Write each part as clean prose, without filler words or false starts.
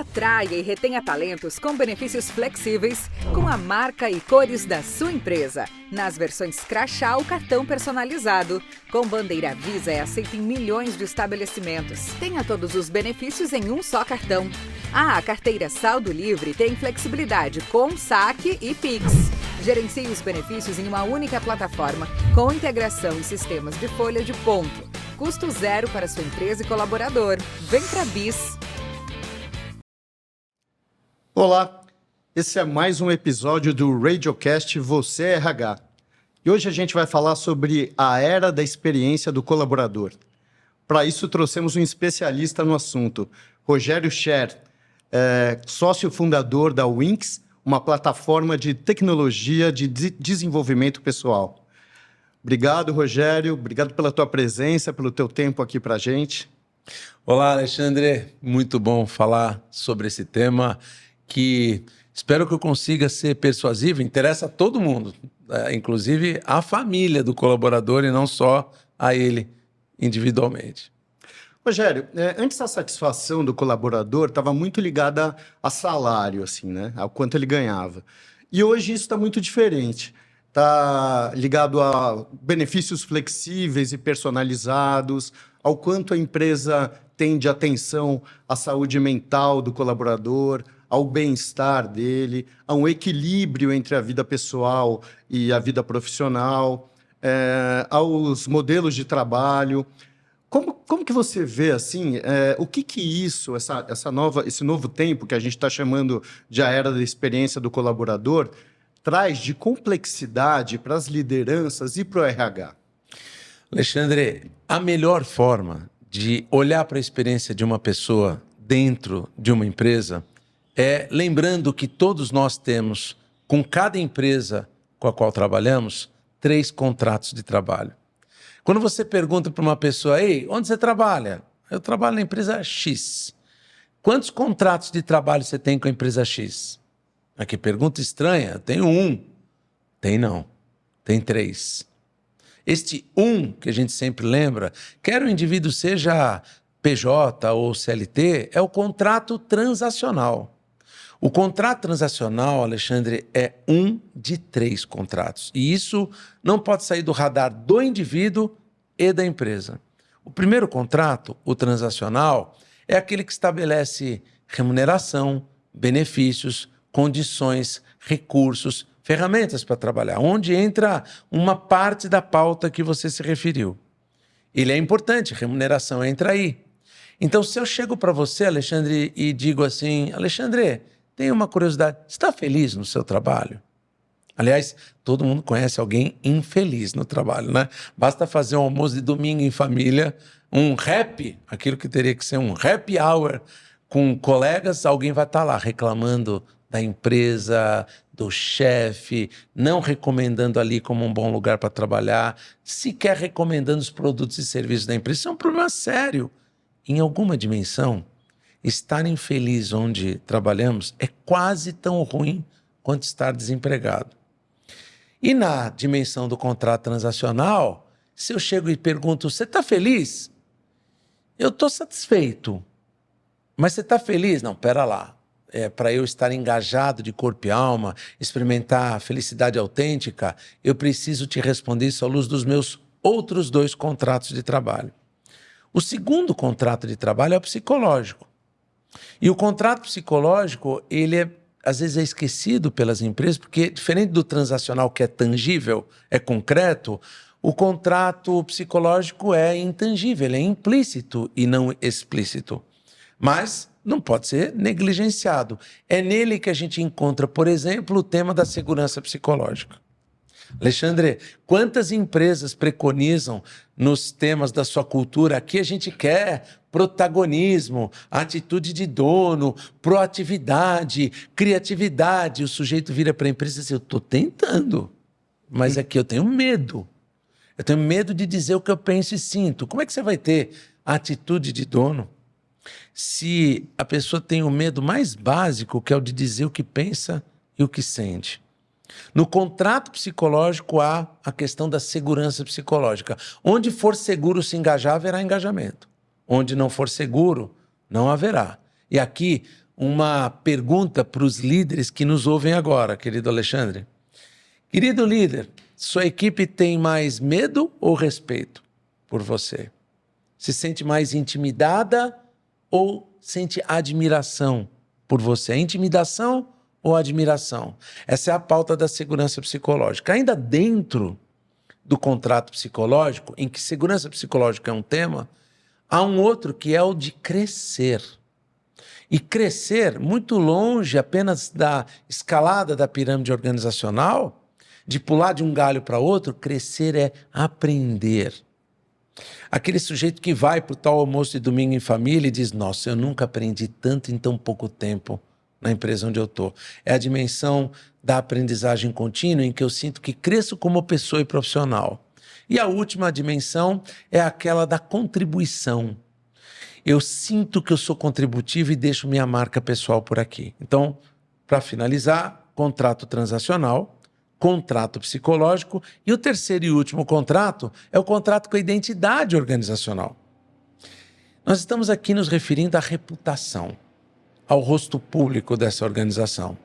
Atraia e retenha talentos com benefícios flexíveis com a marca e cores da sua empresa. Nas versões crachá ou cartão personalizado. Com bandeira Visa é aceito em milhões de estabelecimentos. Tenha todos os benefícios em um só cartão. A carteira Saldo Livre tem flexibilidade com saque e Pix. Gerencie os benefícios em uma única plataforma com integração em sistemas de folha de ponto. Custo zero para sua empresa e colaborador. Vem pra BIS. Olá, esse é mais um episódio do Radiocast Você é RH. E hoje a gente vai falar sobre a era da experiência do colaborador. Para isso trouxemos um especialista no assunto, Rogério Scher, sócio fundador da Wynxx, uma plataforma de tecnologia de desenvolvimento pessoal. Obrigado, Rogério, obrigado pela tua presença, pelo teu tempo aqui para a gente. Olá, Alexandre, muito bom falar sobre esse tema que espero que eu consiga ser persuasivo, interessa a todo mundo, inclusive a família do colaborador e não só a ele individualmente. Rogério, antes a satisfação do colaborador estava muito ligada a salário, assim, né? Ao quanto ele ganhava. E hoje isso está muito diferente. Está ligado a benefícios flexíveis e personalizados, ao quanto a empresa tem de atenção à saúde mental do colaborador, ao bem-estar dele, a um equilíbrio entre a vida pessoal e a vida profissional, aos modelos de trabalho. Como que você vê, assim, o que isso, esse novo tempo que a gente está chamando de a era da experiência do colaborador, traz de complexidade para as lideranças e para o RH? Alexandre, a melhor forma de olhar para a experiência de uma pessoa dentro de uma empresa é lembrando que todos nós temos, com cada empresa com a qual trabalhamos, 3 contratos de trabalho. Quando você pergunta para uma pessoa, ei, onde você trabalha? Eu trabalho na empresa X. Quantos contratos de trabalho você tem com a empresa X? Que pergunta estranha. Tenho 1. Tem não. Tem 3. Este 1 que a gente sempre lembra, quer o indivíduo seja PJ ou CLT, é o contrato transacional. O contrato transacional, Alexandre, é 1 de 3 contratos. E isso não pode sair do radar do indivíduo e da empresa. O primeiro contrato, o transacional, é aquele que estabelece remuneração, benefícios, condições, recursos, ferramentas para trabalhar, onde entra uma parte da pauta que você se referiu. Ele é importante, remuneração entra aí. Então, se eu chego para você, Alexandre, e digo assim, Alexandre, tenho uma curiosidade, você está feliz no seu trabalho? Aliás, todo mundo conhece alguém infeliz no trabalho, né? Basta fazer um almoço de domingo em família, um happy, aquilo que teria que ser um happy hour com colegas, alguém vai estar lá reclamando da empresa, do chefe, não recomendando ali como um bom lugar para trabalhar, sequer recomendando os produtos e serviços da empresa. Isso é um problema sério. Em alguma dimensão, estar infeliz onde trabalhamos é quase tão ruim quanto estar desempregado. E na dimensão do contrato transacional, se eu chego e pergunto, você está feliz? Eu estou satisfeito. Mas você está feliz? Não, pera lá. Para eu estar engajado de corpo e alma, experimentar a felicidade autêntica, eu preciso te responder isso à luz dos meus outros 2 contratos de trabalho. O segundo contrato de trabalho é o psicológico. E o contrato psicológico, ele às vezes é esquecido pelas empresas, porque diferente do transacional que é tangível, é concreto, o contrato psicológico é intangível, ele é implícito e não explícito. Mas não pode ser negligenciado. É nele que a gente encontra, por exemplo, o tema da segurança psicológica. Alexandre, quantas empresas preconizam nos temas da sua cultura? Aqui a gente quer protagonismo, atitude de dono, proatividade, criatividade. O sujeito vira para a empresa e diz, eu estou tentando, mas aqui eu tenho medo. Eu tenho medo de dizer o que eu penso e sinto. Como é que você vai ter a atitude de dono se a pessoa tem o medo mais básico, que é o de dizer o que pensa e o que sente? No contrato psicológico há a questão da segurança psicológica. Onde for seguro se engajar, haverá engajamento. Onde não for seguro, não haverá. E aqui uma pergunta para os líderes que nos ouvem agora, querido Alexandre. Querido líder, sua equipe tem mais medo ou respeito por você? Se sente mais intimidada ou sente admiração por você? Intimidação ou admiração? Essa é a pauta da segurança psicológica. Ainda dentro do contrato psicológico, em que segurança psicológica é um tema, há um outro que é o de crescer. E crescer muito longe apenas da escalada da pirâmide organizacional, de pular de um galho para outro, crescer é aprender. Aquele sujeito que vai para o tal almoço de domingo em família e diz, nossa, eu nunca aprendi tanto em tão pouco tempo na empresa onde eu estou. É a dimensão da aprendizagem contínua em que eu sinto que cresço como pessoa e profissional. E a última dimensão é aquela da contribuição. Eu sinto que eu sou contributivo e deixo minha marca pessoal por aqui. Então, para finalizar, contrato transacional, contrato psicológico e o terceiro e último contrato é o contrato com a identidade organizacional. Nós estamos aqui nos referindo à reputação, ao rosto público dessa organização.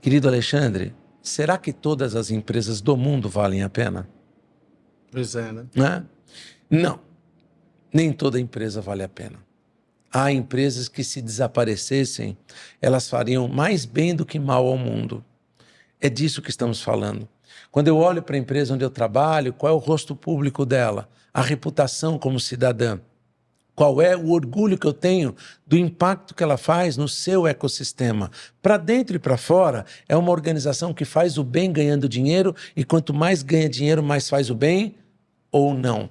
Querido Alexandre, será que todas as empresas do mundo valem a pena? Pois é, né? Não, nem toda empresa vale a pena. Há empresas que, se desaparecessem, elas fariam mais bem do que mal ao mundo. É disso que estamos falando. Quando eu olho para a empresa onde eu trabalho, qual é o rosto público dela? A reputação como cidadã. Qual é o orgulho que eu tenho do impacto que ela faz no seu ecossistema? Para dentro e para fora, é uma organização que faz o bem ganhando dinheiro e quanto mais ganha dinheiro, mais faz o bem ou não.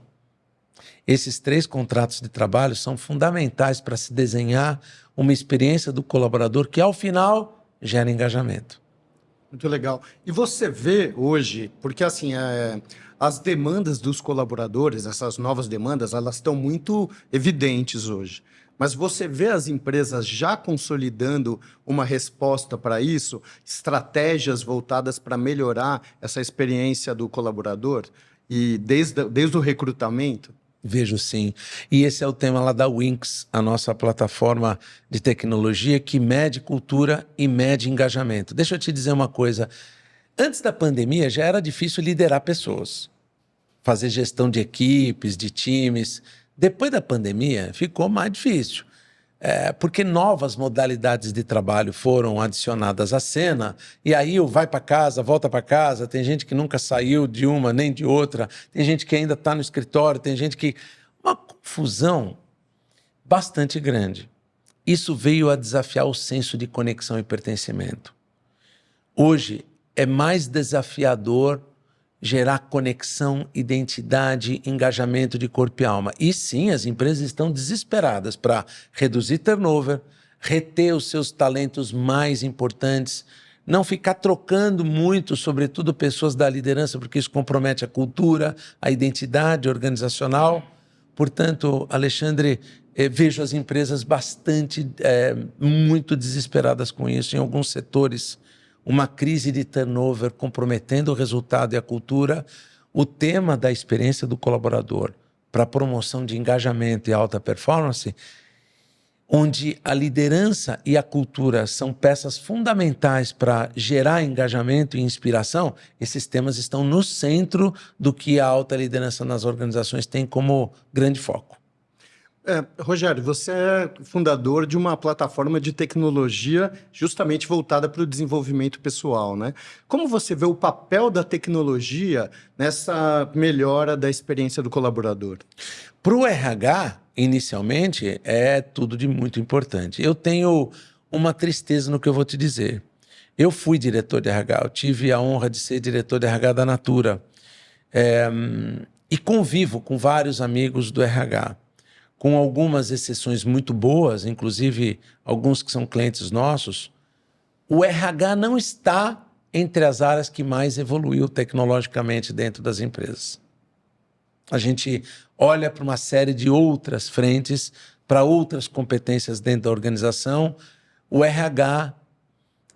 Esses 3 contratos de trabalho são fundamentais para se desenhar uma experiência do colaborador que, ao final, gera engajamento. Muito legal. E você vê hoje, porque assim, as demandas dos colaboradores, essas novas demandas, elas estão muito evidentes hoje. Mas você vê as empresas já consolidando uma resposta para isso, estratégias voltadas para melhorar essa experiência do colaborador, e desde o recrutamento? Vejo sim. E esse é o tema lá da Wynxx, a nossa plataforma de tecnologia que mede cultura e mede engajamento. Deixa eu te dizer uma coisa. Antes da pandemia já era difícil liderar pessoas, fazer gestão de equipes, de times. Depois da pandemia ficou mais difícil. Porque novas modalidades de trabalho foram adicionadas à cena, e aí o vai para casa, volta para casa, tem gente que nunca saiu de uma nem de outra, tem gente que ainda está no escritório, tem gente que... Uma confusão bastante grande. Isso veio a desafiar o senso de conexão e pertencimento. Hoje é mais desafiador gerar conexão, identidade, engajamento de corpo e alma. E sim, as empresas estão desesperadas para reduzir turnover, reter os seus talentos mais importantes, não ficar trocando muito, sobretudo pessoas da liderança, porque isso compromete a cultura, a identidade organizacional. Portanto, Alexandre, vejo as empresas muito desesperadas com isso em alguns setores. Uma crise de turnover comprometendo o resultado e a cultura, o tema da experiência do colaborador para a promoção de engajamento e alta performance, onde a liderança e a cultura são peças fundamentais para gerar engajamento e inspiração, esses temas estão no centro do que a alta liderança nas organizações tem como grande foco. Rogério, você é fundador de uma plataforma de tecnologia justamente voltada para o desenvolvimento pessoal, né? Como você vê o papel da tecnologia nessa melhora da experiência do colaborador? Para o RH, inicialmente, é tudo de muito importante. Eu tenho uma tristeza no que eu vou te dizer. Eu fui diretor de RH, eu tive a honra de ser diretor de RH da Natura. E convivo com vários amigos do RH. Com algumas exceções muito boas, inclusive alguns que são clientes nossos, o RH não está entre as áreas que mais evoluiu tecnologicamente dentro das empresas. A gente olha para uma série de outras frentes, para outras competências dentro da organização. O RH,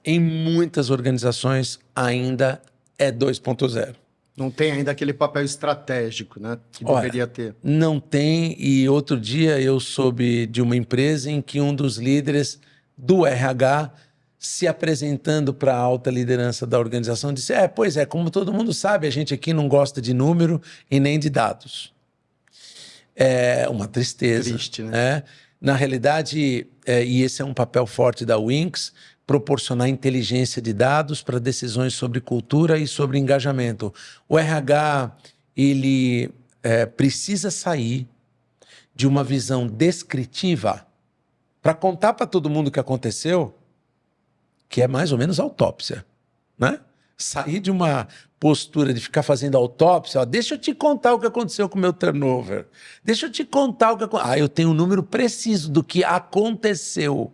em muitas organizações, ainda é 2.0. Não tem ainda aquele papel estratégico, né, que deveria ter. Não tem, e outro dia eu soube de uma empresa em que um dos líderes do RH se apresentando para a alta liderança da organização, disse, pois é, como todo mundo sabe, a gente aqui não gosta de número e nem de dados. É uma tristeza. Triste, né? Na realidade, e esse é um papel forte da Wynxx, proporcionar inteligência de dados para decisões sobre cultura e sobre engajamento. O RH, ele precisa sair de uma visão descritiva para contar para todo mundo o que aconteceu, que é mais ou menos autópsia, né? Sair de uma postura de ficar fazendo autópsia, deixa eu te contar o que aconteceu com o meu turnover, deixa eu te contar o que aconteceu. Eu tenho um número preciso do que aconteceu.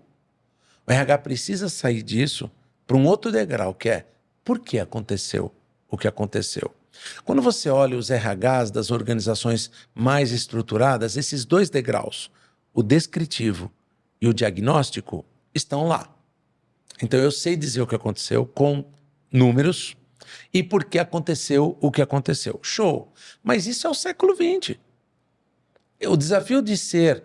O RH precisa sair disso para um outro degrau, que é por que aconteceu o que aconteceu. Quando você olha os RHs das organizações mais estruturadas, esses dois degraus, o descritivo e o diagnóstico, estão lá. Então eu sei dizer o que aconteceu com números e por que aconteceu o que aconteceu. Show! Mas isso é o século XX. O desafio de ser,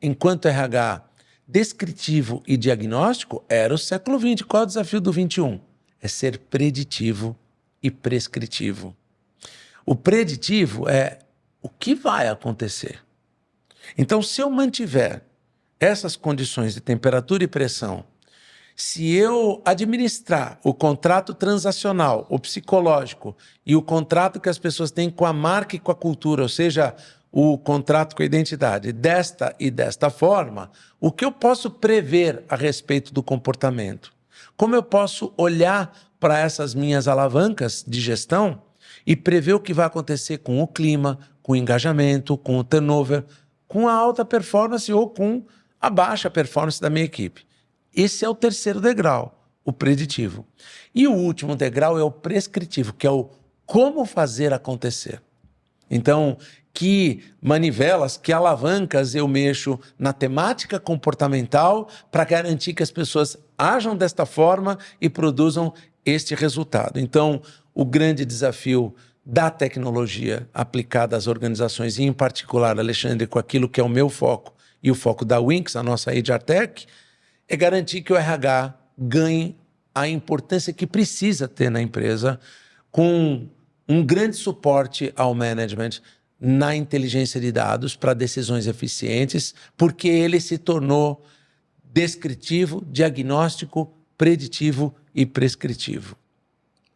enquanto RH, descritivo e diagnóstico era o século XX. Qual é o desafio do XXI? É ser preditivo e prescritivo. O preditivo é o que vai acontecer. Então, se eu mantiver essas condições de temperatura e pressão, se eu administrar o contrato transacional, o psicológico e o contrato que as pessoas têm com a marca e com a cultura, ou seja, o contrato com a identidade, desta e desta forma, o que eu posso prever a respeito do comportamento? Como eu posso olhar para essas minhas alavancas de gestão e prever o que vai acontecer com o clima, com o engajamento, com o turnover, com a alta performance ou com a baixa performance da minha equipe? Esse é o terceiro degrau, o preditivo. E o último degrau é o prescritivo, que é o como fazer acontecer. Então, que manivelas, que alavancas eu mexo na temática comportamental para garantir que as pessoas ajam desta forma e produzam este resultado. Então, o grande desafio da tecnologia aplicada às organizações, e em particular, Alexandre, com aquilo que é o meu foco e o foco da Wynxx, a nossa HR Tech, é garantir que o RH ganhe a importância que precisa ter na empresa, com um grande suporte ao management na inteligência de dados para decisões eficientes, porque ele se tornou descritivo, diagnóstico, preditivo e prescritivo.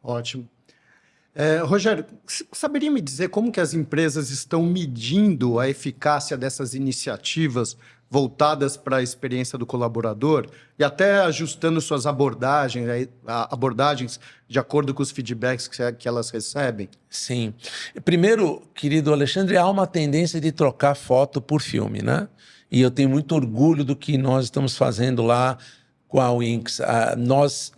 Ótimo. Rogério, saberia me dizer como que as empresas estão medindo a eficácia dessas iniciativas voltadas para a experiência do colaborador e até ajustando suas abordagens de acordo com os feedbacks que elas recebem? Sim. Primeiro, querido Alexandre, há uma tendência de trocar foto por filme, né? E eu tenho muito orgulho do que nós estamos fazendo lá com a Wynxx. Nós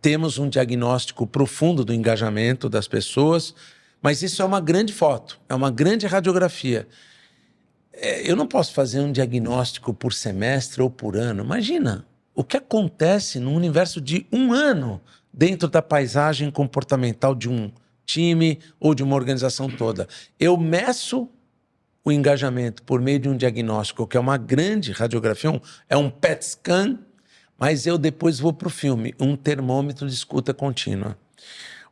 temos um diagnóstico profundo do engajamento das pessoas, mas isso é uma grande foto, é uma grande radiografia. Eu não posso fazer um diagnóstico por semestre ou por ano. Imagina o que acontece no universo de um ano dentro da paisagem comportamental de um time ou de uma organização toda. Eu meço o engajamento por meio de um diagnóstico, que é uma grande radiografia, é um PET scan, mas eu depois vou para o filme, um termômetro de escuta contínua.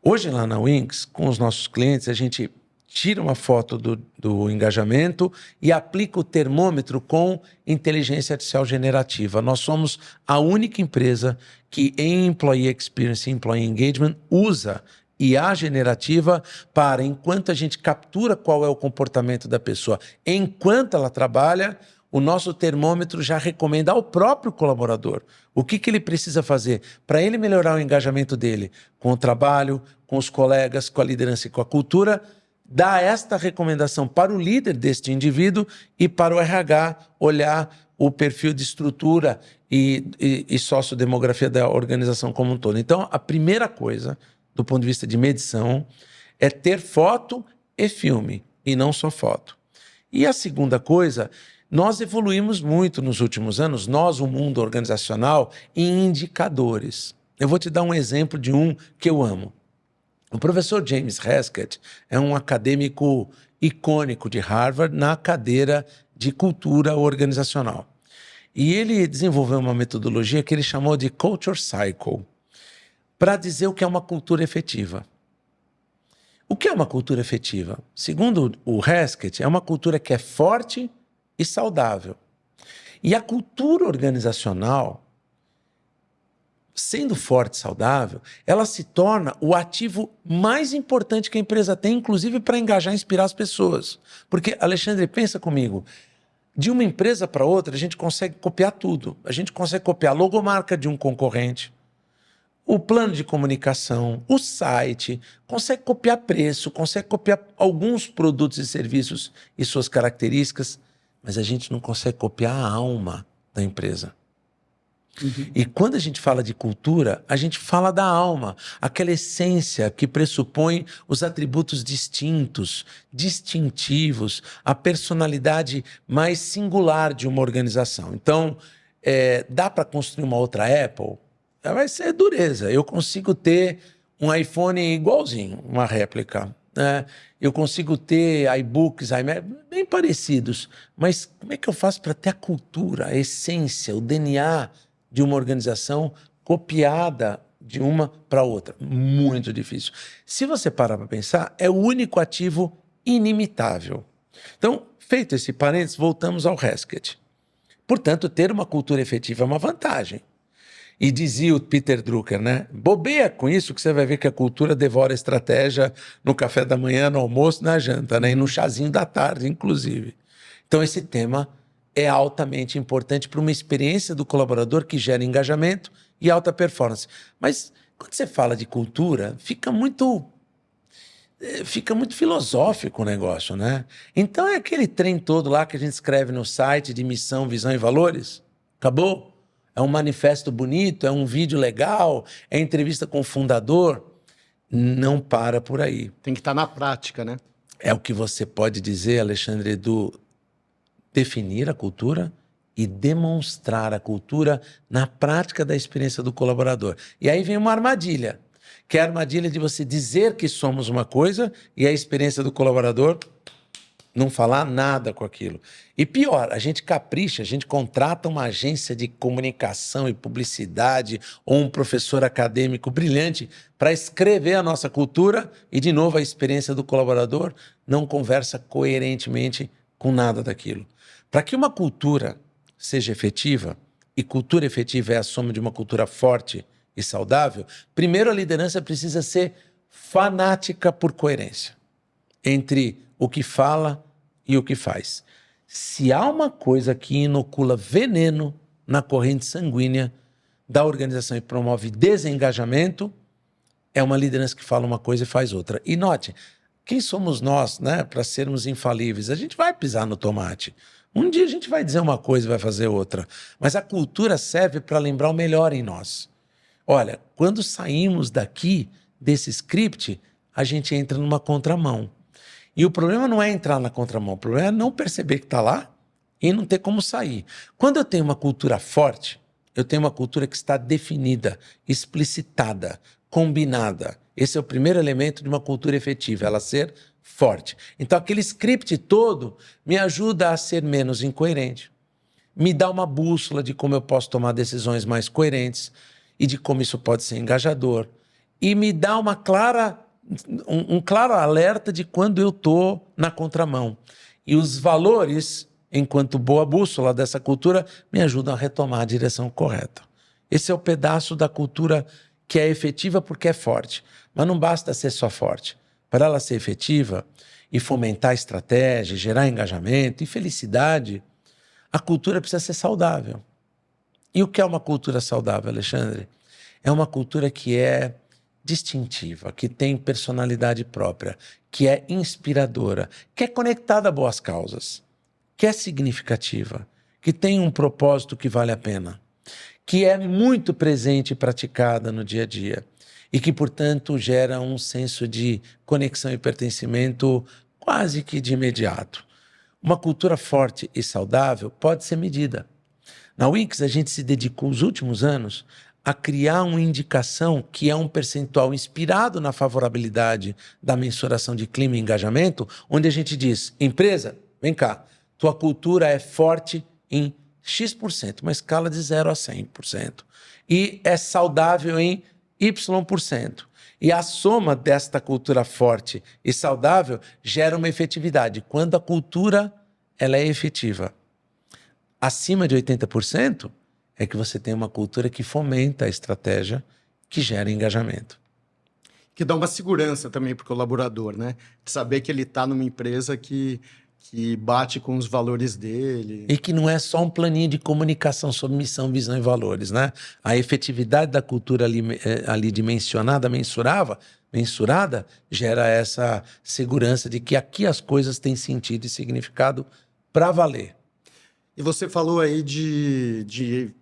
Hoje lá na Wynxx, com os nossos clientes, a gente tira uma foto do engajamento e aplica o termômetro com inteligência artificial generativa. Nós somos a única empresa que em Employee Experience e Employee Engagement usa IA generativa para, enquanto a gente captura qual é o comportamento da pessoa, enquanto ela trabalha, o nosso termômetro já recomenda ao próprio colaborador o que ele precisa fazer para ele melhorar o engajamento dele com o trabalho, com os colegas, com a liderança e com a cultura, dá esta recomendação para o líder deste indivíduo e para o RH olhar o perfil de estrutura e sociodemografia da organização como um todo. Então, a primeira coisa, do ponto de vista de medição, é ter foto e filme, e não só foto. E a segunda coisa, nós evoluímos muito nos últimos anos, nós, o mundo organizacional, em indicadores. Eu vou te dar um exemplo de um que eu amo. O professor James Haskett é um acadêmico icônico de Harvard na cadeira de cultura organizacional. E ele desenvolveu uma metodologia que ele chamou de Culture Cycle, para dizer o que é uma cultura efetiva. O que é uma cultura efetiva? Segundo o Hesketh, é uma cultura que é forte e saudável. E a cultura organizacional, sendo forte e saudável, ela se torna o ativo mais importante que a empresa tem, inclusive para engajar e inspirar as pessoas. Porque, Alexandre, pensa comigo, de uma empresa para outra, a gente consegue copiar tudo. A gente consegue copiar a logomarca de um concorrente, o plano de comunicação, o site, consegue copiar preço, consegue copiar alguns produtos e serviços e suas características, mas a gente não consegue copiar a alma da empresa. E quando a gente fala de cultura, a gente fala da alma, aquela essência que pressupõe os atributos distintos, distintivos, a personalidade mais singular de uma organização. Então, dá para construir uma outra Apple? Vai ser dureza. Eu consigo ter um iPhone igualzinho, uma réplica. Eu consigo ter iBooks, iMac, bem parecidos. Mas como é que eu faço para ter a cultura, a essência, o DNA de uma organização copiada de uma para outra? Muito difícil. Se você parar para pensar, é o único ativo inimitável. Então, feito esse parênteses, voltamos ao Hesketh. Portanto, ter uma cultura efetiva é uma vantagem. E dizia o Peter Drucker, né? Bobeia com isso que você vai ver que a cultura devora a estratégia no café da manhã, no almoço, na janta, né? E no chazinho da tarde, inclusive. Então, esse tema é altamente importante para uma experiência do colaborador que gera engajamento e alta performance. Mas, quando você fala de cultura, fica muito filosófico o negócio, né? Então, é aquele trem todo lá que a gente escreve no site de missão, visão e valores. Acabou? É um manifesto bonito, é um vídeo legal, é entrevista com o fundador. Não para por aí. Tem que estar na prática, né? É o que você pode dizer, Alexandre, do definir a cultura e demonstrar a cultura na prática da experiência do colaborador. E aí vem uma armadilha, que é a armadilha de você dizer que somos uma coisa e a experiência do colaborador não falar nada com aquilo. E pior, a gente capricha, a gente contrata uma agência de comunicação e publicidade ou um professor acadêmico brilhante para escrever a nossa cultura e, de novo, a experiência do colaborador não conversa coerentemente com nada daquilo. Para que uma cultura seja efetiva, e cultura efetiva é a soma de uma cultura forte e saudável, primeiro a liderança precisa ser fanática por coerência entre o que fala e o que faz. Se há uma coisa que inocula veneno na corrente sanguínea da organização e promove desengajamento, é uma liderança que fala uma coisa e faz outra. E note, quem somos nós, né, para sermos infalíveis? A gente vai pisar no tomate. Um dia a gente vai dizer uma coisa e vai fazer outra. Mas a cultura serve para lembrar o melhor em nós. Olha, quando saímos daqui, desse script, a gente entra numa contramão. E o problema não é entrar na contramão, o problema é não perceber que está lá e não ter como sair. Quando eu tenho uma cultura forte, eu tenho uma cultura que está definida, explicitada, combinada. Esse é o primeiro elemento de uma cultura efetiva, ela ser forte. Então aquele script todo me ajuda a ser menos incoerente, me dá uma bússola de como eu posso tomar decisões mais coerentes e de como isso pode ser engajador. E me dá um claro alerta de quando eu estou na contramão. E os valores, enquanto boa bússola dessa cultura, me ajudam a retomar a direção correta. Esse é o pedaço da cultura que é efetiva porque é forte. Mas não basta ser só forte. Para ela ser efetiva e fomentar estratégia, gerar engajamento e felicidade, a cultura precisa ser saudável. E o que é uma cultura saudável, Alexandre? É uma cultura que é distintiva, que tem personalidade própria, que é inspiradora, que é conectada a boas causas, que é significativa, que tem um propósito que vale a pena, que é muito presente e praticada no dia a dia e que, portanto, gera um senso de conexão e pertencimento quase que de imediato. Uma cultura forte e saudável pode ser medida. Na Wix, a gente se dedicou os últimos anos a criar uma indicação que é um percentual inspirado na favorabilidade da mensuração de clima e engajamento, onde a gente diz, empresa, vem cá, tua cultura é forte em X%, uma escala de 0 a 100%. E é saudável em Y%. E a soma desta cultura forte e saudável gera uma efetividade. Quando a cultura ela é efetiva acima de 80%, é que você tem uma cultura que fomenta a estratégia, que gera engajamento. Que dá uma segurança também para o colaborador, né? De saber que ele está numa empresa que bate com os valores dele. E que não é só um planinho de comunicação sobre missão, visão e valores, né? A efetividade da cultura ali dimensionada, mensurada, gera essa segurança de que aqui as coisas têm sentido e significado para valer. E você falou aí de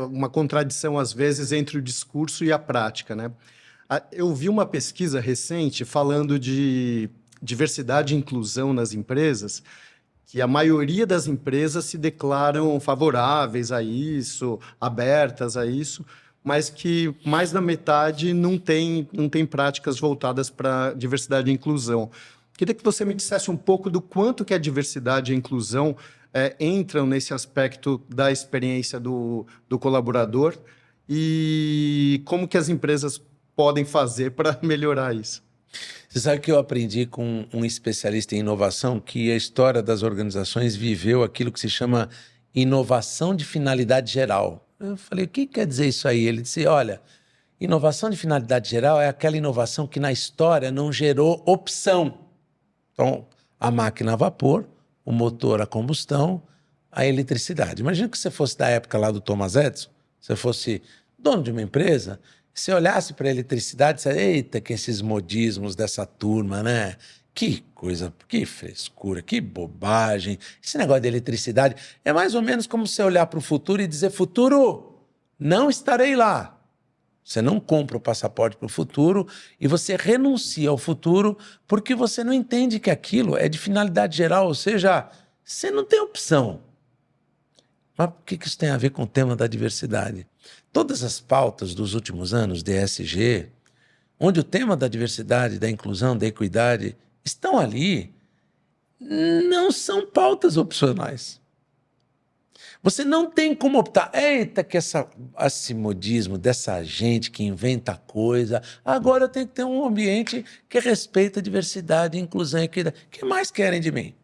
uma contradição, às vezes, entre o discurso e a prática, né? Eu vi uma pesquisa recente falando de diversidade e inclusão nas empresas, que a maioria das empresas se declaram favoráveis a isso, abertas a isso, mas que mais da metade não tem práticas voltadas para diversidade e inclusão. Queria que você me dissesse um pouco do quanto que a diversidade e a inclusão entram nesse aspecto da experiência do colaborador e como que as empresas podem fazer para melhorar isso. Você sabe que eu aprendi com um especialista em inovação que a história das organizações viveu aquilo que se chama inovação de finalidade geral. Eu falei, o que quer dizer isso aí? Ele disse, olha, inovação de finalidade geral é aquela inovação que na história não gerou opção. Então, a máquina a vapor, o motor a combustão, a eletricidade. Imagina que você fosse da época lá do Thomas Edison, você fosse dono de uma empresa, se olhasse para a eletricidade, você, eita, que esses modismos dessa turma, né? Que coisa, que frescura, que bobagem. Esse negócio de eletricidade é mais ou menos como você olhar para o futuro e dizer, futuro, não estarei lá. Você não compra o passaporte para o futuro e você renuncia ao futuro porque você não entende que aquilo é de finalidade geral, ou seja, você não tem opção. Mas o que isso tem a ver com o tema da diversidade? Todas as pautas dos últimos anos, de ESG, onde o tema da diversidade, da inclusão, da equidade estão ali, não são pautas opcionais. Você não tem como optar. Eita, que esse modismo dessa gente que inventa coisa, agora eu tenho que ter um ambiente que respeita a diversidade, inclusão e equidade. O que mais querem de mim?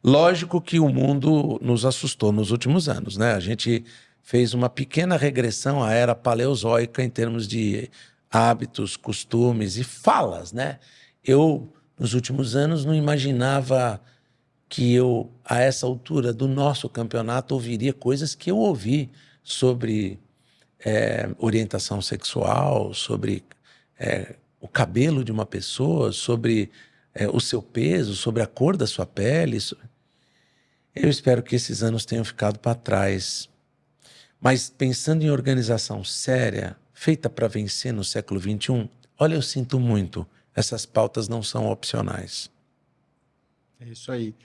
Lógico que o mundo nos assustou nos últimos anos, né? A gente fez uma pequena regressão à era paleozoica em termos de hábitos, costumes e falas, né? Eu, nos últimos anos, não imaginava que eu, a essa altura do nosso campeonato, ouviria coisas que eu ouvi sobre orientação sexual, sobre o cabelo de uma pessoa, sobre o seu peso, sobre a cor da sua pele. Eu espero que esses anos tenham ficado para trás. Mas pensando em organização séria, feita para vencer no século XXI, olha, eu sinto muito, essas pautas não são opcionais. É isso aí.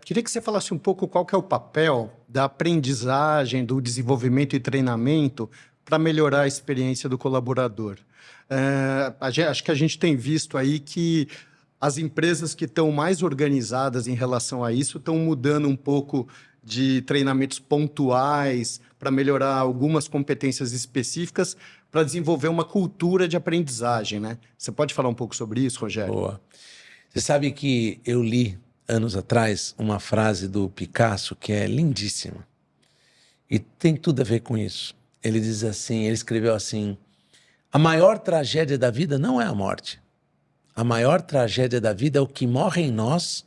Queria que você falasse um pouco qual que é o papel da aprendizagem, do desenvolvimento e treinamento para melhorar a experiência do colaborador. Acho que a gente tem visto aí que as empresas que estão mais organizadas em relação a isso estão mudando um pouco de treinamentos pontuais para melhorar algumas competências específicas para desenvolver uma cultura de aprendizagem, né? Você pode falar um pouco sobre isso, Rogério? Boa. Você sabe que eu li, anos atrás, uma frase do Picasso que é lindíssima. E tem tudo a ver com isso. Ele diz assim, ele escreveu assim, a maior tragédia da vida não é a morte. A maior tragédia da vida é o que morre em nós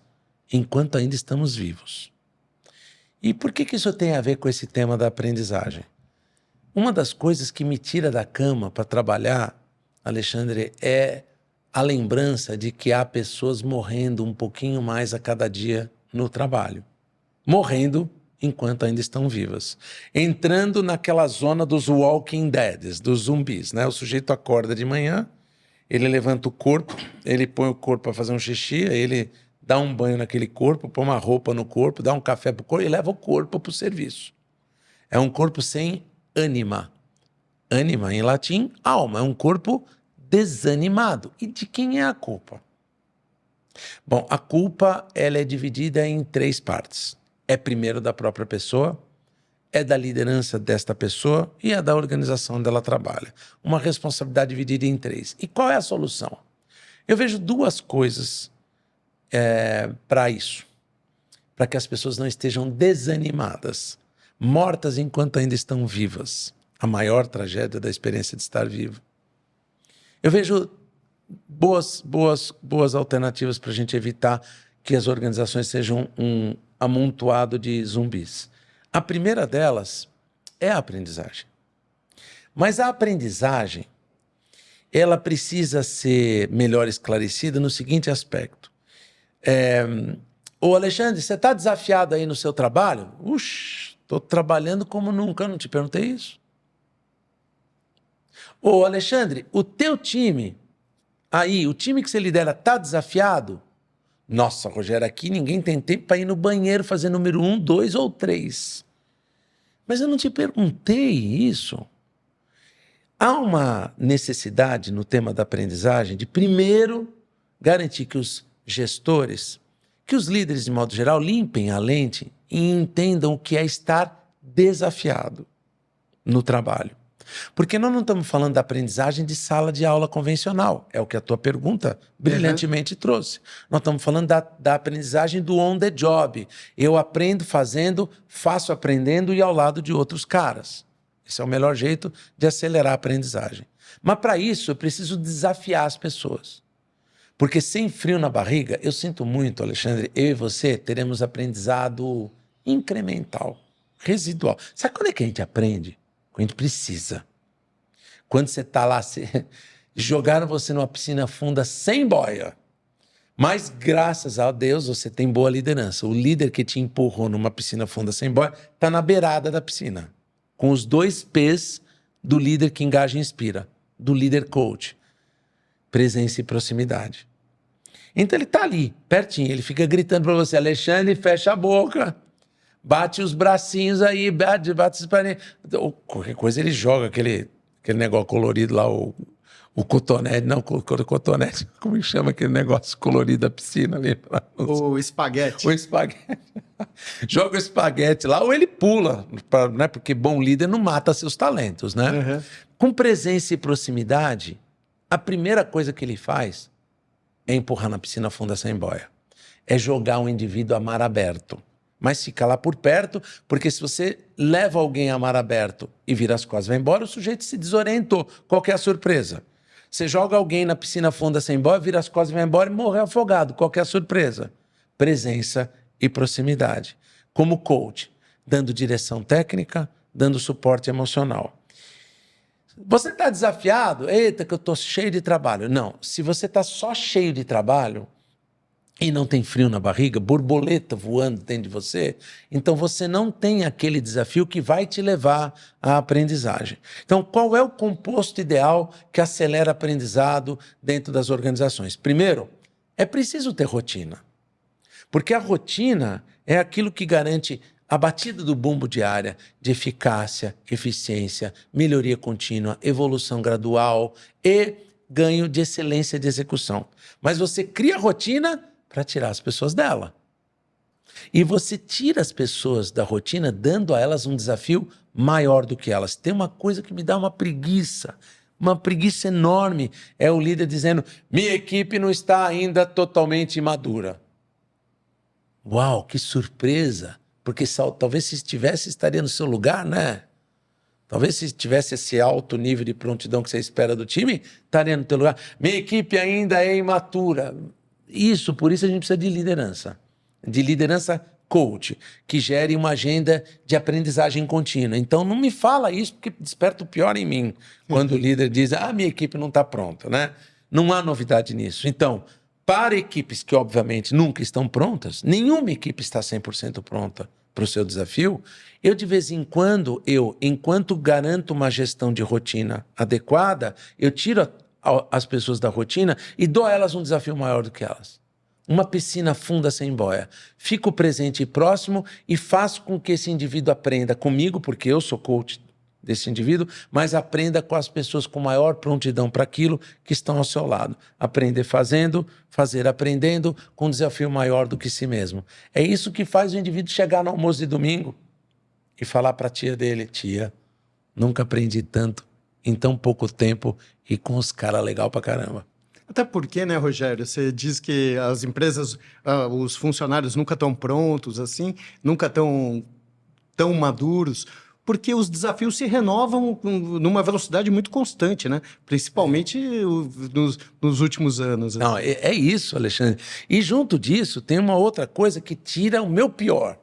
enquanto ainda estamos vivos. E por que isso tem a ver com esse tema da aprendizagem? Uma das coisas que me tira da cama para trabalhar, Alexandre, é a lembrança de que há pessoas morrendo um pouquinho mais a cada dia no trabalho. Morrendo enquanto ainda estão vivas. Entrando naquela zona dos walking deads, dos zumbis, né? O sujeito acorda de manhã, ele levanta o corpo, ele põe o corpo para fazer um xixi, aí ele dá um banho naquele corpo, põe uma roupa no corpo, dá um café para o corpo e leva o corpo para o serviço. É um corpo sem ânima. Ânima, em latim, alma. É um corpo desanimado. E de quem é a culpa? Bom, a culpa ela é dividida em 3 partes. É primeiro da própria pessoa, é da liderança desta pessoa e é da organização onde ela trabalha. Uma responsabilidade dividida em 3. E qual é a solução? Eu vejo 2 coisas para isso. Para que as pessoas não estejam desanimadas, mortas enquanto ainda estão vivas. A maior tragédia da experiência de estar vivo. Eu vejo boas alternativas para a gente evitar que as organizações sejam um amontoado de zumbis. A primeira delas é a aprendizagem. Mas a aprendizagem, ela precisa ser melhor esclarecida no seguinte aspecto. Ô Alexandre, você está desafiado aí no seu trabalho? Estou trabalhando como nunca, eu não te perguntei isso. Ô Alexandre, o teu time, aí, o time que você lidera, está desafiado? Nossa, Rogério, aqui ninguém tem tempo para ir no banheiro fazer número 1, 2 ou 3. Mas eu não te perguntei isso. Há uma necessidade no tema da aprendizagem de, primeiro, garantir que os gestores, que os líderes, de modo geral, limpem a lente e entendam o que é estar desafiado no trabalho. Porque nós não estamos falando da aprendizagem de sala de aula convencional, é o que a tua pergunta brilhantemente trouxe. Nós estamos falando da aprendizagem do on the job. Eu aprendo fazendo, faço aprendendo e ao lado de outros caras. Esse é o melhor jeito de acelerar a aprendizagem. Mas para isso eu preciso desafiar as pessoas. Porque sem frio na barriga, eu sinto muito, Alexandre, eu e você teremos aprendizado incremental, residual. Sabe quando é que a gente aprende? Quando a gente precisa. Quando você está lá, jogaram você numa piscina funda sem boia. Mas, graças a Deus, você tem boa liderança. O líder que te empurrou numa piscina funda sem boia está na beirada da piscina. Com os 2 P's do líder que engaja e inspira. Do líder coach. Presença e proximidade. Então ele está ali, pertinho. Ele fica gritando para você, Alexandre, fecha a boca. Bate os bracinhos aí, bate os paninhos. Qualquer coisa ele joga aquele negócio colorido lá, o cotonete, não, cotonete, como chama aquele negócio colorido da piscina ali? O espaguete. O espaguete. Joga o espaguete lá, ou ele pula, né? Porque bom líder não mata seus talentos, né? Uhum. Com presença e proximidade, a primeira coisa que ele faz é empurrar na piscina funda sem boia. É jogar um indivíduo a mar aberto. Mas fica lá por perto, porque se você leva alguém a mar aberto e vira as costas e vai embora, o sujeito se desorientou. Qual que é a surpresa? Você joga alguém na piscina funda sem boia, vira as costas e vai embora e morreu afogado. Qual que é a surpresa? Presença e proximidade. Como coach, dando direção técnica, dando suporte emocional. Você está desafiado? Eita, que eu estou cheio de trabalho. Não, se você está só cheio de trabalho e não tem frio na barriga, borboleta voando dentro de você, então você não tem aquele desafio que vai te levar à aprendizagem. Então, qual é o composto ideal que acelera aprendizado dentro das organizações? Primeiro, é preciso ter rotina. Porque a rotina é aquilo que garante a batida do bumbo diária de eficácia, eficiência, melhoria contínua, evolução gradual e ganho de excelência de execução. Mas você cria rotina para tirar as pessoas dela. E você tira as pessoas da rotina dando a elas um desafio maior do que elas. Tem uma coisa que me dá uma preguiça enorme, é o líder dizendo, minha equipe não está ainda totalmente madura. Uau, que surpresa! Porque talvez se estivesse, estaria no seu lugar, né? Talvez se tivesse esse alto nível de prontidão que você espera do time, estaria no teu lugar. Minha equipe ainda é imatura. Por isso a gente precisa de liderança coach, que gere uma agenda de aprendizagem contínua. Então não me fala isso, porque desperta o pior em mim, quando o líder diz, minha equipe não está pronta, né? Não há novidade nisso. Então, para equipes que obviamente nunca estão prontas, nenhuma equipe está 100% pronta para o seu desafio, eu de vez em quando, enquanto garanto uma gestão de rotina adequada, eu tiro as pessoas da rotina e dou a elas um desafio maior do que elas. Uma piscina funda sem boia. Fico presente e próximo e faço com que esse indivíduo aprenda comigo, porque eu sou coach desse indivíduo, mas aprenda com as pessoas com maior prontidão para aquilo que estão ao seu lado. Aprender fazendo, fazer aprendendo, com um desafio maior do que si mesmo. É isso que faz o indivíduo chegar no almoço de domingo e falar para a tia dele: tia, nunca aprendi tanto em tão pouco tempo e com os caras legal pra caramba. Até porque, né, Rogério, você diz que as empresas, os funcionários nunca estão prontos, assim, nunca estão tão maduros, porque os desafios se renovam numa velocidade muito constante, né? Principalmente nos últimos anos. Não, é isso, Alexandre. E junto disso, tem uma outra coisa que tira o meu pior.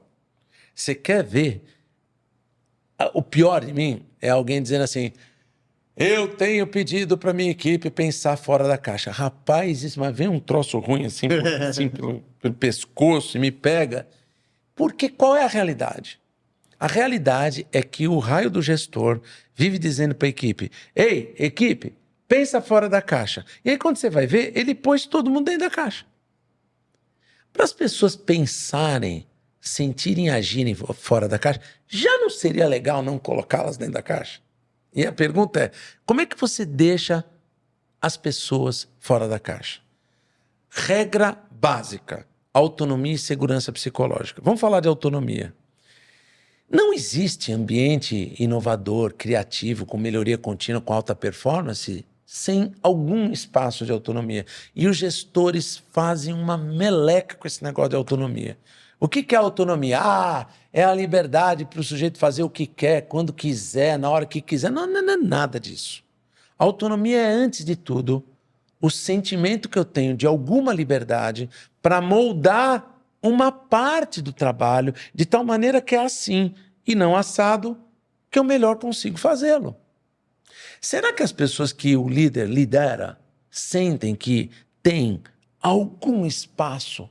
Você quer ver? O pior de mim é alguém dizendo assim: eu tenho pedido para minha equipe pensar fora da caixa. Rapaz, isso, mas vem um troço ruim assim, assim pelo pescoço e me pega. Porque qual é a realidade? A realidade é que o raio do gestor vive dizendo para a equipe: ei, equipe, pensa fora da caixa. E aí quando você vai ver, ele pôs todo mundo dentro da caixa. Para as pessoas pensarem, sentirem e agirem fora da caixa, já não seria legal não colocá-las dentro da caixa? E a pergunta é: como é que você deixa as pessoas fora da caixa? Regra básica: autonomia e segurança psicológica. Vamos falar de autonomia. Não existe ambiente inovador, criativo, com melhoria contínua, com alta performance, sem algum espaço de autonomia. E os gestores fazem uma meleca com esse negócio de autonomia. O que é autonomia? É a liberdade para o sujeito fazer o que quer, quando quiser, na hora que quiser. Não, não é nada disso. A autonomia é, antes de tudo, o sentimento que eu tenho de alguma liberdade para moldar uma parte do trabalho de tal maneira que é assim e não assado que eu melhor consigo fazê-lo. Será que as pessoas que o líder lidera sentem que tem algum espaço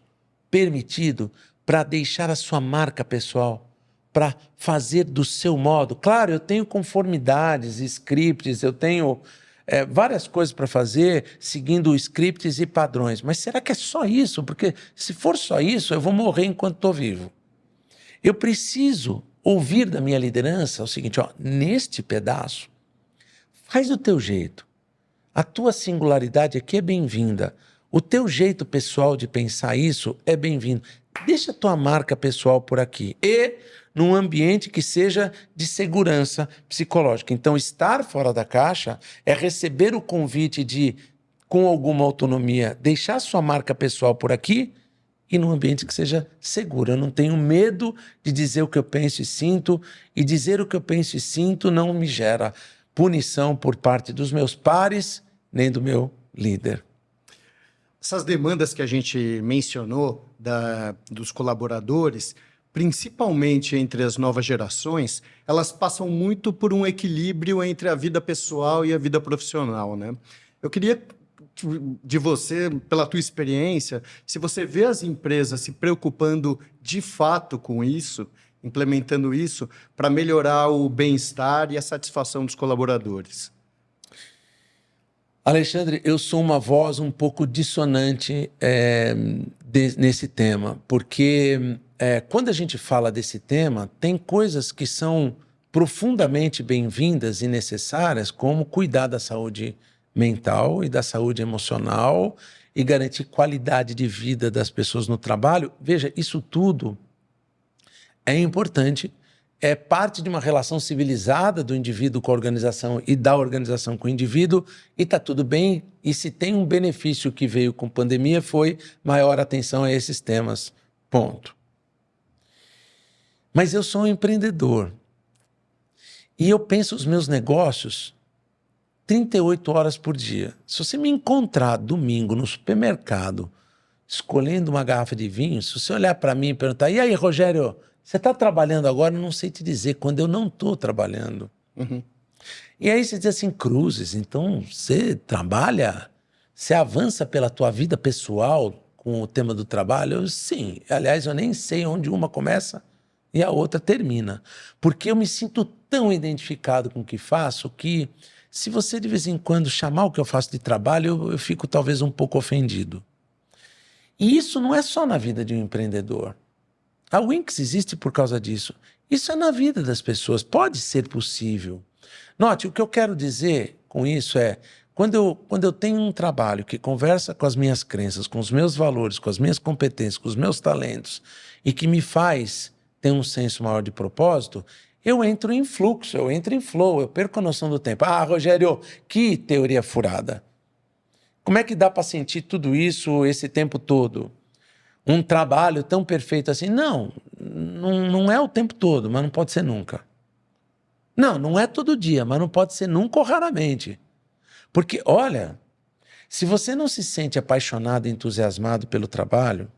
permitido para deixar a sua marca pessoal, para fazer do seu modo? Claro, eu tenho conformidades, scripts, eu tenho várias coisas para fazer, seguindo scripts e padrões. Mas será que é só isso? Porque se for só isso, eu vou morrer enquanto estou vivo. Eu preciso ouvir da minha liderança o seguinte: neste pedaço, faz do teu jeito. A tua singularidade aqui é bem-vinda. O teu jeito pessoal de pensar isso é bem-vindo. Deixa a tua marca pessoal por aqui. E num ambiente que seja de segurança psicológica. Então, estar fora da caixa é receber o convite de, com alguma autonomia, deixar a sua marca pessoal por aqui e num ambiente que seja seguro. Eu não tenho medo de dizer o que eu penso e sinto, e dizer o que eu penso e sinto não me gera punição por parte dos meus pares, nem do meu líder. Essas demandas que a gente mencionou dos colaboradores, principalmente entre as novas gerações, elas passam muito por um equilíbrio entre a vida pessoal e a vida profissional, né? Eu queria de você, pela tua experiência, se você vê as empresas se preocupando de fato com isso, implementando isso para melhorar o bem-estar e a satisfação dos colaboradores. Alexandre, eu sou uma voz um pouco dissonante nesse tema, porque quando a gente fala desse tema, tem coisas que são profundamente bem-vindas e necessárias, como cuidar da saúde mental e da saúde emocional e garantir qualidade de vida das pessoas no trabalho. Veja, isso tudo é importante, é parte de uma relação civilizada do indivíduo com a organização e da organização com o indivíduo, e está tudo bem. E se tem um benefício que veio com pandemia, foi maior atenção a esses temas. Ponto. Mas eu sou um empreendedor e eu penso os meus negócios 38 horas por dia. Se você me encontrar domingo no supermercado escolhendo uma garrafa de vinho, se você olhar para mim e perguntar: e aí, Rogério, você está trabalhando agora? Eu não sei te dizer quando eu não estou trabalhando. Uhum. E aí você diz assim: Cruzes, então você trabalha, você avança pela tua vida pessoal com o tema do trabalho? Sim. Aliás, eu nem sei onde uma começa e a outra termina. Porque eu me sinto tão identificado com o que faço que, se você de vez em quando chamar o que eu faço de trabalho, eu fico talvez um pouco ofendido. E isso não é só na vida de um empreendedor. A Winx existe por causa disso. Isso é na vida das pessoas. Pode ser possível Note, o que eu quero dizer com isso é, quando eu tenho um trabalho que conversa com as minhas crenças, com os meus valores, com as minhas competências, com os meus talentos, e que me faz ter um senso maior de propósito, eu entro em fluxo, eu entro em flow, eu perco a noção do tempo. Ah, Rogério, que teoria furada. Como é que dá para sentir tudo isso esse tempo todo? Um trabalho tão perfeito assim? Não é o tempo todo, mas não pode ser nunca. Não é todo dia, mas não pode ser nunca ou raramente. Porque, olha, se você não se sente apaixonado e entusiasmado pelo trabalho,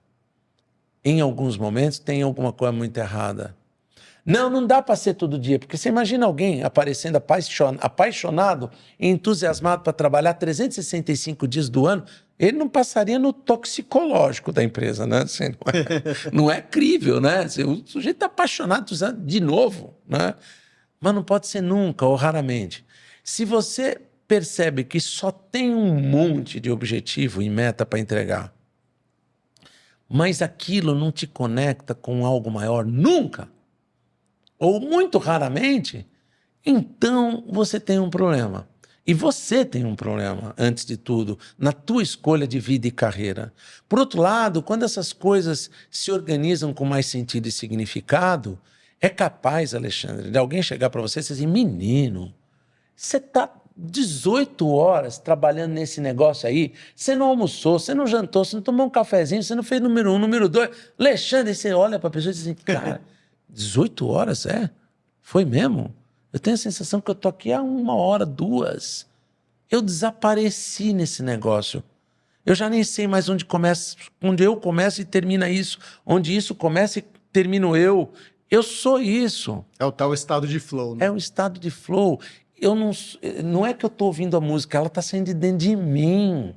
em alguns momentos tem alguma coisa muito errada. Não dá para ser todo dia, porque você imagina alguém aparecendo apaixonado e entusiasmado para trabalhar 365 dias do ano, ele não passaria no toxicológico da empresa, né? Assim, não é crível, né? Assim, o sujeito está apaixonado de novo, né? Mas não pode ser nunca ou raramente. Se você percebe que só tem um monte de objetivo e meta para entregar, mas aquilo não te conecta com algo maior nunca, ou muito raramente, então você tem um problema. E você tem um problema, antes de tudo, na tua escolha de vida e carreira. Por outro lado, quando essas coisas se organizam com mais sentido e significado, é capaz, Alexandre, de alguém chegar para você e dizer assim, menino, você está 18 horas trabalhando nesse negócio aí, você não almoçou, você não jantou, você não tomou um cafezinho, você não fez número 1, número 2. Alexandre, você olha para a pessoa e diz assim, cara, 18 horas, é? Foi mesmo? Eu tenho a sensação que eu estou aqui há 1 hora, 2. Eu desapareci nesse negócio. Eu já nem sei mais onde eu começo e termina isso, onde isso começa e termino eu. Eu sou isso. É o tal estado de flow, né? É o estado de flow. Não é que eu estou ouvindo a música, ela está saindo de dentro de mim.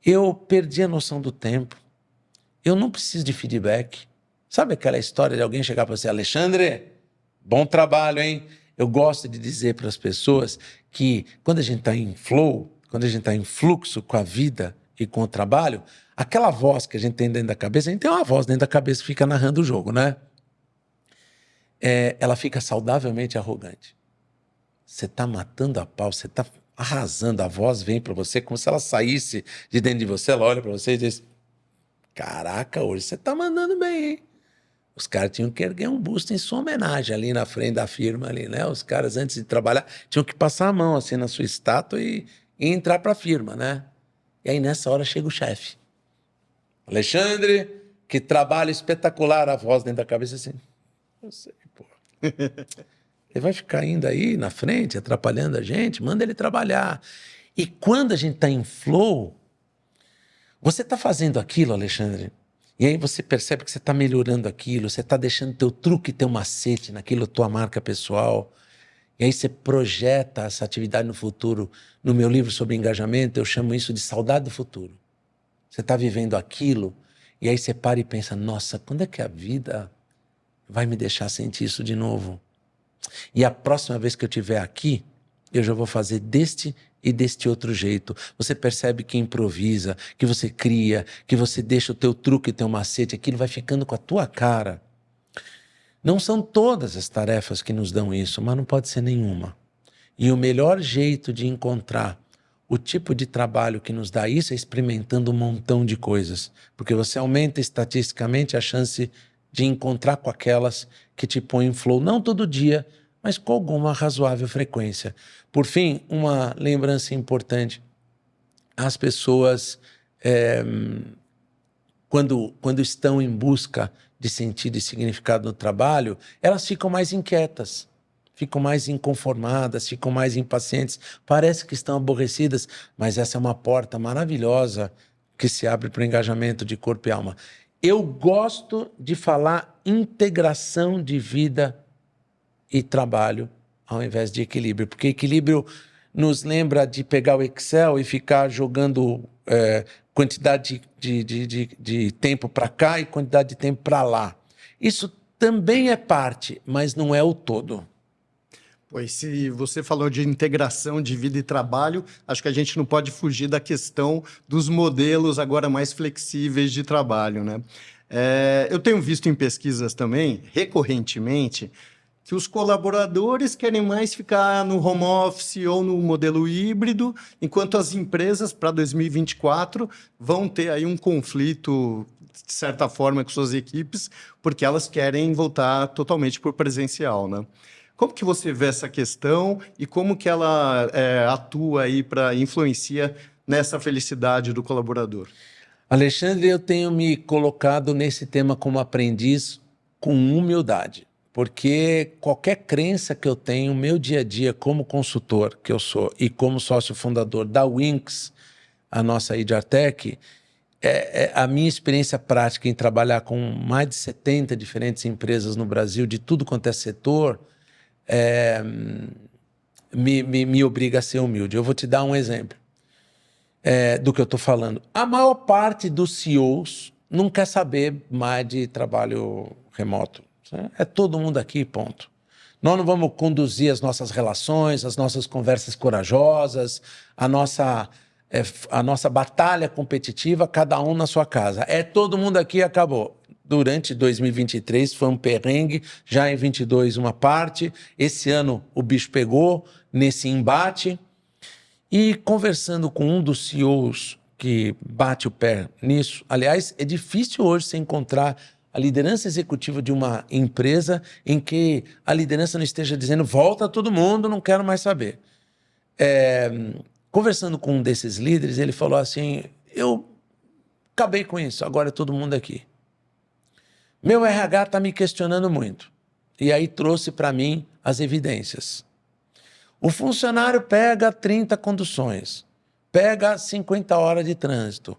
Eu perdi a noção do tempo. Eu não preciso de feedback. Sabe aquela história de alguém chegar para você, Alexandre, bom trabalho, hein? Eu gosto de dizer para as pessoas que quando a gente está em flow, quando a gente está em fluxo com a vida e com o trabalho, aquela voz que a gente tem dentro da cabeça, a gente tem uma voz dentro da cabeça que fica narrando o jogo, né? Ela fica saudavelmente arrogante. Você está matando a pau, você está arrasando, a voz vem para você como se ela saísse de dentro de você, ela olha para você e diz, caraca, hoje você está mandando bem, hein? Os caras tinham que erguer um busto em sua homenagem ali na frente da firma, ali, né? Os caras, antes de trabalhar, tinham que passar a mão assim na sua estátua e entrar para a firma, né? E aí, nessa hora, chega o chefe. Alexandre, que trabalho espetacular, a voz dentro da cabeça assim. Eu sei, pô. Ele vai ficar indo aí na frente, atrapalhando a gente, manda ele trabalhar. E quando a gente está em flow, você está fazendo aquilo, Alexandre, e aí você percebe que você está melhorando aquilo, você está deixando teu truque, teu macete naquilo, tua marca pessoal. E aí você projeta essa atividade no futuro. No meu livro sobre engajamento, eu chamo isso de saudade do futuro. Você está vivendo aquilo, e aí você para e pensa, nossa, quando é que a vida vai me deixar sentir isso de novo? E a próxima vez que eu estiver aqui, eu já vou fazer deste e deste outro jeito. Você percebe que improvisa, que você cria, que você deixa o teu truque, o teu macete, aquilo vai ficando com a tua cara. Não são todas as tarefas que nos dão isso, mas não pode ser nenhuma. E o melhor jeito de encontrar o tipo de trabalho que nos dá isso é experimentando um montão de coisas, porque você aumenta estatisticamente a chance de encontrar com aquelas que te põem em flow, não todo dia, mas com alguma razoável frequência. Por fim, uma lembrança importante. As pessoas, quando estão em busca de sentido e significado no trabalho, elas ficam mais inquietas, ficam mais inconformadas, ficam mais impacientes, parece que estão aborrecidas, mas essa é uma porta maravilhosa que se abre para o engajamento de corpo e alma. Eu gosto de falar integração de vida e trabalho ao invés de equilíbrio, porque equilíbrio nos lembra de pegar o Excel e ficar jogando quantidade de tempo para cá e quantidade de tempo para lá. Isso também é parte, mas não é o todo. Pois se você falou de integração de vida e trabalho, acho que a gente não pode fugir da questão dos modelos agora mais flexíveis de trabalho, né? Eu tenho visto em pesquisas também, recorrentemente, que os colaboradores querem mais ficar no home office ou no modelo híbrido, enquanto as empresas, para 2024, vão ter aí um conflito, de certa forma, com suas equipes, porque elas querem voltar totalmente para o presencial, né? Como que você vê essa questão e como que ela atua aí influencia nessa felicidade do colaborador? Alexandre, eu tenho me colocado nesse tema como aprendiz com humildade, porque qualquer crença que eu tenho, meu dia a dia como consultor que eu sou e como sócio fundador da Winx, a nossa IDRtech, a minha experiência prática em trabalhar com mais de 70 diferentes empresas no Brasil, de tudo quanto é setor, me obriga a ser humilde. Eu vou te dar um exemplo. Do que eu estou falando. A maior parte dos CEOs não quer saber mais de trabalho remoto. É todo mundo aqui, ponto. Nós não vamos conduzir as nossas relações, as nossas conversas corajosas, a nossa batalha competitiva, cada um na sua casa. É todo mundo aqui e acabou. Durante 2023 foi um perrengue, já em 2022 uma parte. Esse ano o bicho pegou nesse embate. E conversando com um dos CEOs que bate o pé nisso, aliás, é difícil hoje você encontrar a liderança executiva de uma empresa em que a liderança não esteja dizendo volta todo mundo, não quero mais saber. Conversando com um desses líderes, ele falou assim, eu acabei com isso, agora é todo mundo aqui. Meu RH está me questionando muito. E aí trouxe para mim as evidências. O funcionário pega 30 conduções, pega 50 horas de trânsito,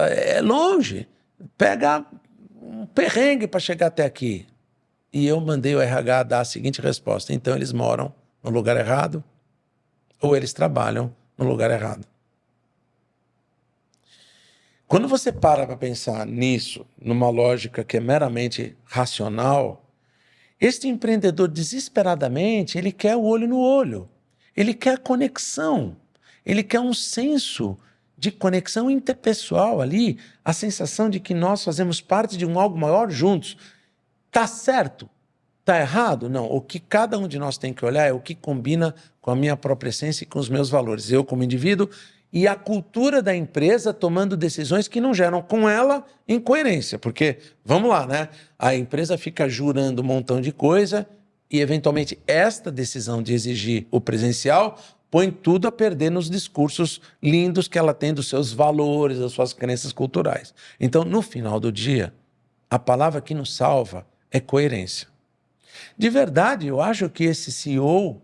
é longe, pega um perrengue para chegar até aqui. E eu mandei o RH dar a seguinte resposta, então eles moram no lugar errado ou eles trabalham no lugar errado. Quando você para pensar nisso, numa lógica que é meramente racional, este empreendedor, desesperadamente, ele quer o olho no olho, ele quer conexão, ele quer um senso de conexão interpessoal ali, a sensação de que nós fazemos parte de um algo maior juntos. Tá certo? Tá errado? Não. O que cada um de nós tem que olhar é o que combina com a minha própria essência e com os meus valores. Eu como indivíduo e a cultura da empresa tomando decisões que não geram com ela incoerência. Porque, vamos lá, né? A empresa fica jurando um montão de coisa e, eventualmente, esta decisão de exigir o presencial põe tudo a perder nos discursos lindos que ela tem dos seus valores, das suas crenças culturais. Então, no final do dia, a palavra que nos salva é coerência. De verdade, eu acho que esse CEO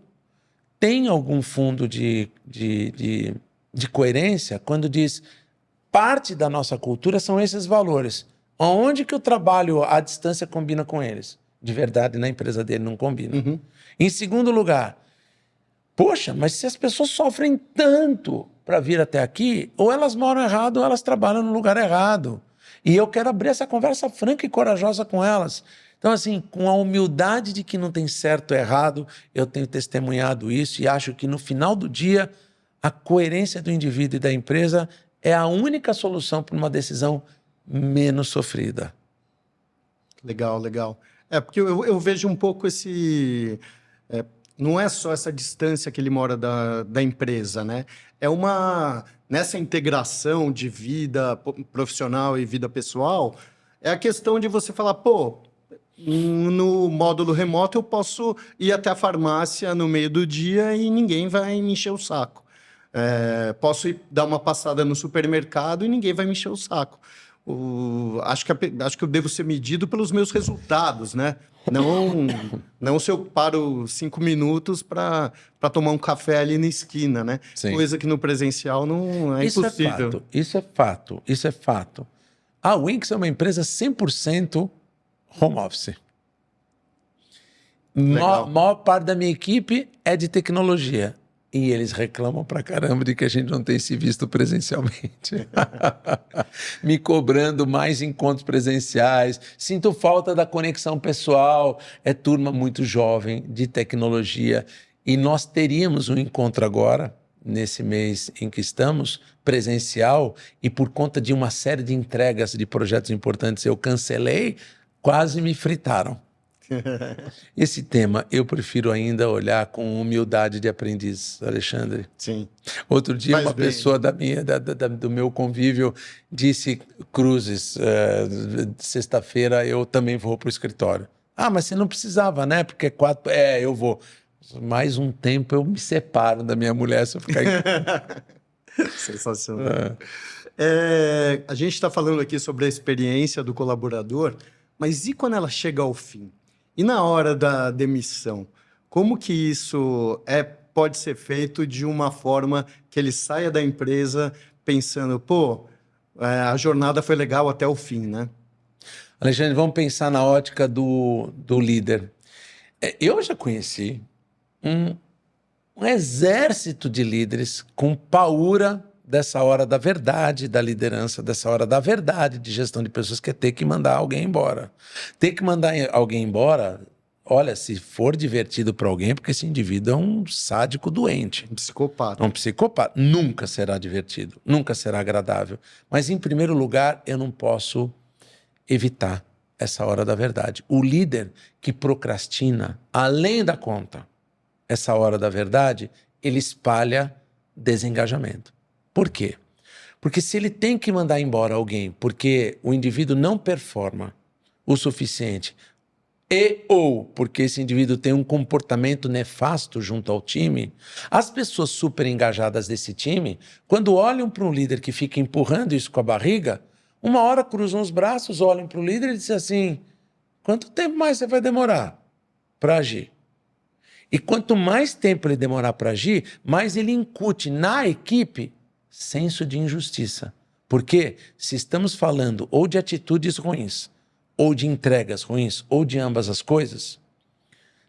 tem algum fundo de coerência quando diz parte da nossa cultura são esses valores. Onde que o trabalho à distância combina com eles? De verdade, na empresa dele não combina. Uhum. Em segundo lugar, poxa, mas se as pessoas sofrem tanto para vir até aqui, ou elas moram errado ou elas trabalham no lugar errado. E eu quero abrir essa conversa franca e corajosa com elas. Então, assim, com a humildade de que não tem certo ou errado, eu tenho testemunhado isso e acho que no final do dia a coerência do indivíduo e da empresa é a única solução para uma decisão menos sofrida. Legal, legal. Porque eu vejo um pouco esse... não é só essa distância que ele mora da empresa, né? Nessa integração de vida profissional e vida pessoal, é a questão de você falar, pô, no módulo remoto eu posso ir até a farmácia no meio do dia e ninguém vai me encher o saco. Posso ir dar uma passada no supermercado e ninguém vai me encher o saco. Acho que eu devo ser medido pelos meus resultados, né? Não se eu paro 5 minutos para tomar um café ali na esquina, né? Sim. Coisa que no presencial não é impossível. Isso é fato. A Winx é uma empresa 100% home office. Maior parte da minha equipe é de tecnologia. E eles reclamam pra caramba de que a gente não tem se visto presencialmente. Me cobrando mais encontros presenciais. Sinto falta da conexão pessoal. É turma muito jovem de tecnologia. E nós teríamos um encontro agora, nesse mês em que estamos, presencial, e por conta de uma série de entregas de projetos importantes eu cancelei, quase me fritaram. Esse tema eu prefiro ainda olhar com humildade de aprendiz, Alexandre. Sim. Outro dia, Faz uma bem. pessoa do meu convívio disse: Cruzes, sexta-feira eu também vou para o escritório. Ah, mas você não precisava, né? Porque eu vou. Mais um tempo eu me separo da minha mulher se eu ficar em... Sensacional. A gente está falando aqui sobre a experiência do colaborador, mas e quando ela chega ao fim? E na hora da demissão? Como que isso pode ser feito de uma forma que ele saia da empresa pensando, a jornada foi legal até o fim, né? Alexandre, vamos pensar na ótica do líder. Eu já conheci um exército de líderes com paura dessa hora da verdade da liderança, dessa hora da verdade de gestão de pessoas, que é ter que mandar alguém embora. Ter que mandar alguém embora, olha, se for divertido para alguém, porque esse indivíduo é um sádico doente. Um psicopata. Um psicopata. Nunca será divertido, nunca será agradável. Mas, em primeiro lugar, eu não posso evitar essa hora da verdade. O líder que procrastina, além da conta, essa hora da verdade, ele espalha desengajamento. Por quê? Porque se ele tem que mandar embora alguém porque o indivíduo não performa o suficiente ou porque esse indivíduo tem um comportamento nefasto junto ao time, as pessoas super engajadas desse time, quando olham para um líder que fica empurrando isso com a barriga, uma hora cruzam os braços, olham para o líder e dizem assim: quanto tempo mais você vai demorar para agir? E quanto mais tempo ele demorar para agir, mais ele incute na equipe senso de injustiça. Porque se estamos falando ou de atitudes ruins, ou de entregas ruins, ou de ambas as coisas,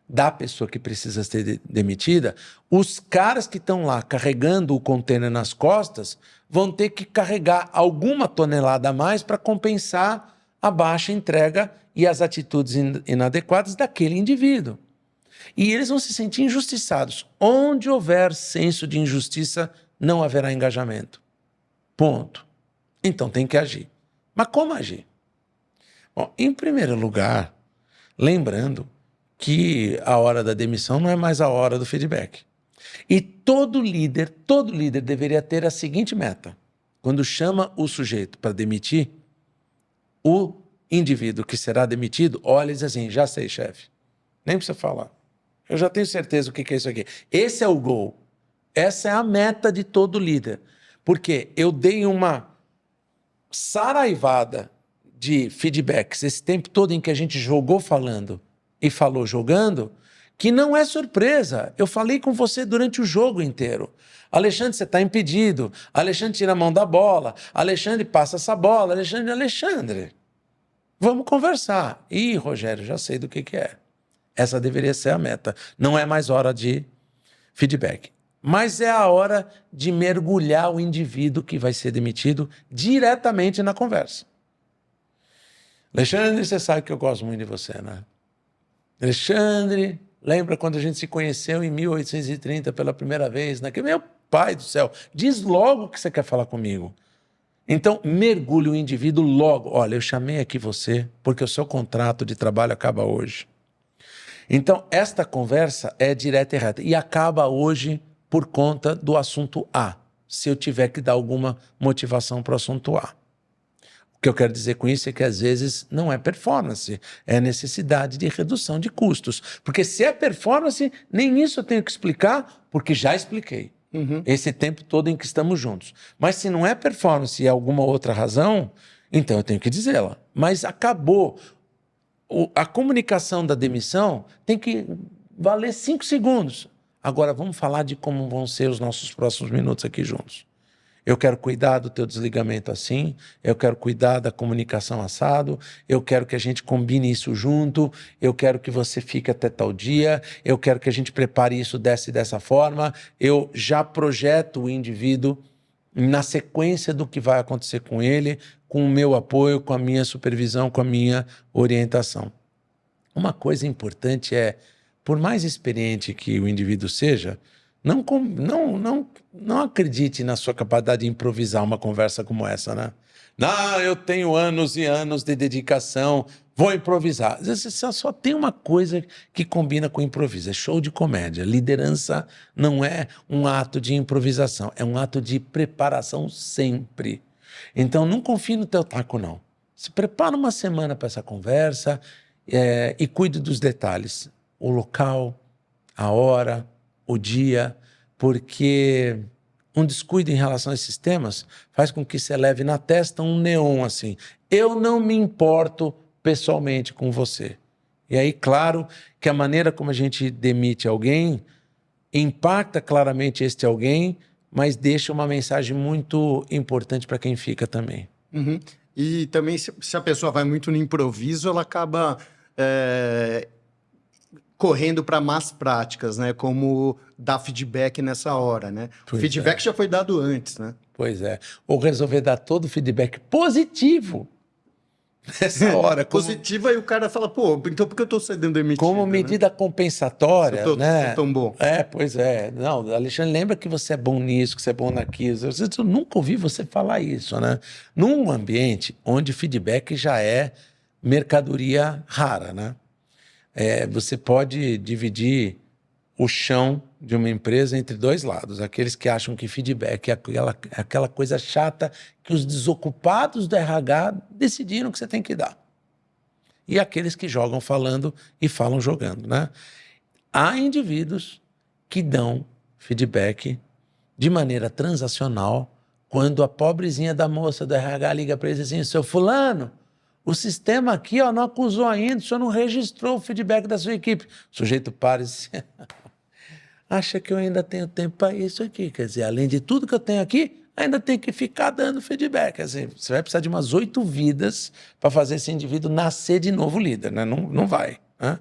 da pessoa que precisa ser demitida, os caras que estão lá carregando o container nas costas vão ter que carregar alguma tonelada a mais para compensar a baixa entrega e as atitudes inadequadas daquele indivíduo. E eles vão se sentir injustiçados. Onde houver senso de injustiça, não haverá engajamento. Ponto. Então tem que agir. Mas como agir? Bom, em primeiro lugar, lembrando que a hora da demissão não é mais a hora do feedback. E todo líder deveria ter a seguinte meta. Quando chama o sujeito para demitir, o indivíduo que será demitido olha e diz assim: já sei, chefe. Nem precisa falar. Eu já tenho certeza o que é isso aqui. Esse é o goal. Essa é a meta de todo líder. Porque eu dei uma saraivada de feedbacks esse tempo todo em que a gente jogou falando e falou jogando, que não é surpresa. Eu falei com você durante o jogo inteiro. Alexandre, você está impedido. Alexandre, tira a mão da bola. Alexandre, passa essa bola. Alexandre, vamos conversar. Ih, Rogério, já sei do que é. Essa deveria ser a meta. Não é mais hora de feedback. Mas é a hora de mergulhar o indivíduo que vai ser demitido diretamente na conversa. Alexandre, você sabe que eu gosto muito de você, né? Alexandre, lembra quando a gente se conheceu em 1830 pela primeira vez? Né? Meu pai do céu, diz logo o que você quer falar comigo. Então, mergulhe o indivíduo logo. Olha, eu chamei aqui você porque o seu contrato de trabalho acaba hoje. Então, esta conversa é direta e reta. E acaba hoje por conta do assunto A, se eu tiver que dar alguma motivação para o assunto A. O que eu quero dizer com isso é que, às vezes, não é performance, é necessidade de redução de custos. Porque se é performance, nem isso eu tenho que explicar, porque já expliquei. Esse tempo todo em que estamos juntos. Mas se não é performance e é alguma outra razão, então eu tenho que dizê-la. Mas acabou. A comunicação da demissão tem que valer 5 segundos. Agora vamos falar de como vão ser os nossos próximos minutos aqui juntos. Eu quero cuidar do teu desligamento assim, eu quero cuidar da comunicação assado, eu quero que a gente combine isso junto, eu quero que você fique até tal dia, eu quero que a gente prepare isso dessa e dessa forma, eu já projeto o indivíduo na sequência do que vai acontecer com ele, com o meu apoio, com a minha supervisão, com a minha orientação. Uma coisa importante é, por mais experiente que o indivíduo seja, não acredite na sua capacidade de improvisar uma conversa como essa, né? Não, eu tenho anos e anos de dedicação. vou improvisar. Às vezes você só tem uma coisa que combina com improviso, é show de comédia. Liderança não é um ato de improvisação, é um ato de preparação sempre. Então não confie no teu taco, não. Se prepara uma semana para essa conversa e cuide dos detalhes. O local, a hora, o dia, porque um descuido em relação a esses temas faz com que você leve na testa um neon assim. Eu não me importo pessoalmente com você. E aí, claro, que a maneira como a gente demite alguém impacta claramente este alguém, mas deixa uma mensagem muito importante para quem fica também. Uhum. E também, se a pessoa vai muito no improviso, ela acaba correndo para más práticas, né? Como dar feedback nessa hora, né? O feedback já foi dado antes, né? Pois é. Ou resolver dar todo o feedback positivo nessa hora. Positiva, e o cara fala, pô, então por que eu estou sendo demitido? Como medida compensatória, né? Sou tão bom. Pois é. Não, Alexandre, lembra que você é bom nisso, que você é bom naquilo. Eu nunca ouvi você falar isso, né? Num ambiente onde feedback já é mercadoria rara, né? Você pode dividir o chão de uma empresa entre dois lados. Aqueles que acham que feedback é aquela coisa chata que os desocupados do RH decidiram que você tem que dar. E aqueles que jogam falando e falam jogando, né? Há indivíduos que dão feedback de maneira transacional quando a pobrezinha da moça do RH liga para eles assim, seu fulano, o sistema aqui não acusou ainda, o senhor não registrou o feedback da sua equipe. O sujeito para e diz, acha que eu ainda tenho tempo para isso aqui. Quer dizer, além de tudo que eu tenho aqui, ainda tem que ficar dando feedback. Quer dizer, você vai precisar de umas 8 vidas para fazer esse indivíduo nascer de novo líder, né? Não vai. Né?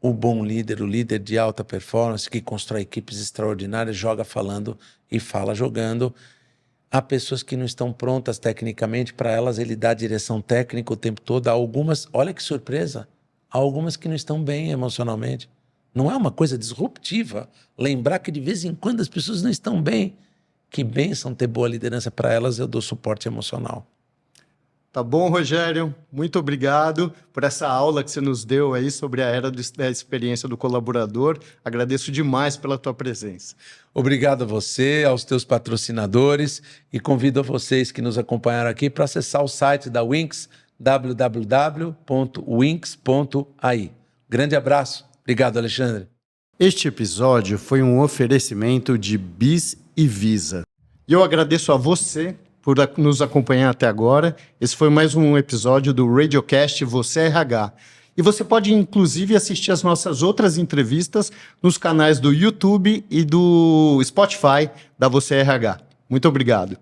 O bom líder, o líder de alta performance, que constrói equipes extraordinárias, joga falando e fala jogando. Há pessoas que não estão prontas tecnicamente, para elas ele dá direção técnica o tempo todo. Há algumas, olha que surpresa, há algumas que não estão bem emocionalmente. Não é uma coisa disruptiva lembrar que de vez em quando as pessoas não estão bem. Que bênção ter boa liderança para elas, eu dou suporte emocional. Tá bom, Rogério? Muito obrigado por essa aula que você nos deu aí sobre a era da experiência do colaborador. Agradeço demais pela tua presença. Obrigado a você, aos teus patrocinadores, e convido a vocês que nos acompanharam aqui para acessar o site da Winx, www.winx.ai. Grande abraço. Obrigado, Alexandre. Este episódio foi um oferecimento de Bis e Visa. E eu agradeço a você por nos acompanhar até agora. Esse foi mais um episódio do Radiocast Você RH. E você pode, inclusive, assistir as nossas outras entrevistas nos canais do YouTube e do Spotify da Você RH. Muito obrigado.